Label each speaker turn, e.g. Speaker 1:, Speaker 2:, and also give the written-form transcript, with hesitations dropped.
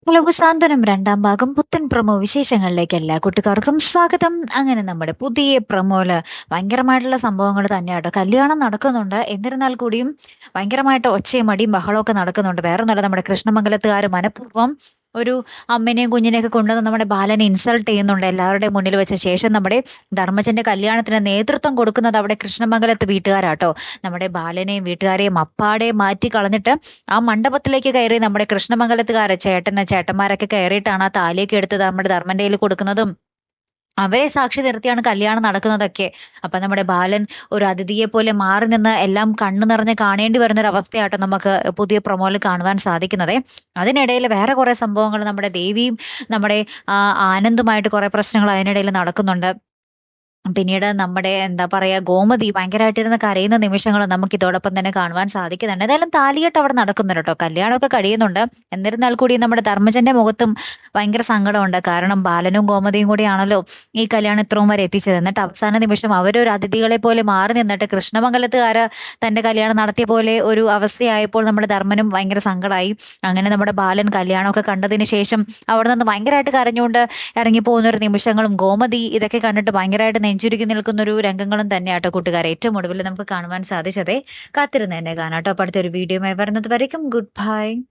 Speaker 1: Hello സാന്ത്വനം രണ്ടാം ഭാഗം പുത്തൻ പ്രൊമോ വിശേഷങ്ങളിലേക്ക് എല്ലാ കൂട്ടുകാർക്കും സ്വാഗതം. അങ്ങനെ നമ്മുടെ പുതിയ പ്രൊമോയില് ഭയങ്കരമായിട്ടുള്ള സംഭവങ്ങൾ തന്നെയാട്ടോ. കല്യാണം നടക്കുന്നുണ്ട്. എന്നിരുന്നാൽ കൂടിയും ഭയങ്കരമായിട്ട് ഒച്ചയും അടിയും ബഹളമൊക്കെ നടക്കുന്നുണ്ട്. വേറൊന്നുമല്ല, നമ്മുടെ കൃഷ്ണമംഗലത്തുകാര് മനഃപൂർവ്വം ഒരു അമ്മേനെയും കുഞ്ഞിനെയൊക്കെ കൊണ്ടുവന്ന് നമ്മുടെ ബാലനെ ഇൻസൾട്ട് ചെയ്യുന്നുണ്ട് എല്ലാവരുടെയും മുന്നിൽ വെച്ച ശേഷം. നമ്മുടെ ധർമ്മജന്റെ കല്യാണത്തിന് നേതൃത്വം കൊടുക്കുന്നത് അവിടെ കൃഷ്ണമംഗലത്ത് വീട്ടുകാരാട്ടോ. നമ്മുടെ ബാലനെയും വീട്ടുകാരെയും അപ്പാടെ മാറ്റി കളഞ്ഞിട്ട് ആ മണ്ഡപത്തിലേക്ക് കയറി നമ്മുടെ കൃഷ്ണമംഗലത്തുകാരെ ചേട്ടന്മാരൊക്കെ കയറിയിട്ടാണ് ആ താലിയൊക്കെ എടുത്ത് നമ്മുടെ ധർമ്മന്റെ കയ്യിൽ കൊടുക്കുന്നതും അവരെ സാക്ഷി നിർത്തിയാണ് കല്യാണം നടക്കുന്നതൊക്കെ. അപ്പൊ നമ്മുടെ ബാലൻ ഒരു അതിഥിയെ പോലെ മാറി നിന്ന് എല്ലാം കണ്ണു നിറഞ്ഞ് കാണേണ്ടി വരുന്ന ഒരു അവസ്ഥയാട്ടോ നമുക്ക് പുതിയ പ്രൊമോയിൽ കാണുവാൻ സാധിക്കുന്നത്. അതിനിടയിൽ വേറെ കുറെ സംഭവങ്ങൾ നമ്മുടെ ദേവിയും നമ്മുടെ ആനന്ദുമായിട്ട് കുറെ പ്രശ്നങ്ങൾ അതിനിടയിൽ നടക്കുന്നുണ്ട്. പിന്നീട് നമ്മുടെ എന്താ പറയാ ഗോമതി ഭയങ്കരമായിട്ടിരുന്ന് കരയുന്ന നിമിഷങ്ങൾ നമുക്ക് ഇതോടൊപ്പം തന്നെ കാണുവാൻ സാധിക്കുന്നുണ്ട്. ഏതായാലും താലികെട്ട് അവിടെ നടക്കുന്നുണ്ട് കേട്ടോ, കല്യാണമൊക്കെ കഴിയുന്നുണ്ട്. എന്നിരുന്നാൽ കൂടി നമ്മുടെ ധർമ്മജന്റെ മുഖത്തും ഭയങ്കര സങ്കടമുണ്ട്. കാരണം ബാലനും ഗോമതിയും കൂടിയാണല്ലോ ഈ കല്യാണം ഇത്രയും വരെ എത്തിച്ചത്. എന്നിട്ട് അവസാന നിമിഷം അവരൊരു അതിഥികളെ പോലെ മാറി നിന്നിട്ട് കൃഷ്ണമംഗലത്തുകാര് തന്റെ കല്യാണം നടത്തിയ പോലെ ഒരു അവസ്ഥയായപ്പോൾ നമ്മുടെ ധർമ്മനും ഭയങ്കര സങ്കടമായി. അങ്ങനെ നമ്മുടെ ബാലൻ കല്യാണമൊക്കെ കണ്ടതിന് ശേഷം അവിടെ നിന്ന് ഭയങ്കരമായിട്ട് കരഞ്ഞുകൊണ്ട് ഇറങ്ങി പോകുന്ന ഒരു നിമിഷങ്ങളും ഗോമതി ഇതൊക്കെ കണ്ടിട്ട് ഭയങ്കരമായിട്ട് നെഞ്ചുരുക്കി നിൽക്കുന്ന ഒരു രംഗങ്ങളും തന്നെയാട്ടോ കൂട്ടുകാരെ ഏറ്റവും ഒടുവിൽ നമുക്ക് കാണുവാൻ സാധിച്ചതേ. കാത്തിരുന്ന് തന്നെ കാണാട്ടോ. അപ്പൊ അടുത്തൊരു വീഡിയോ വരുന്നത് വരയ്ക്കും ഗുഡ് ബൈ.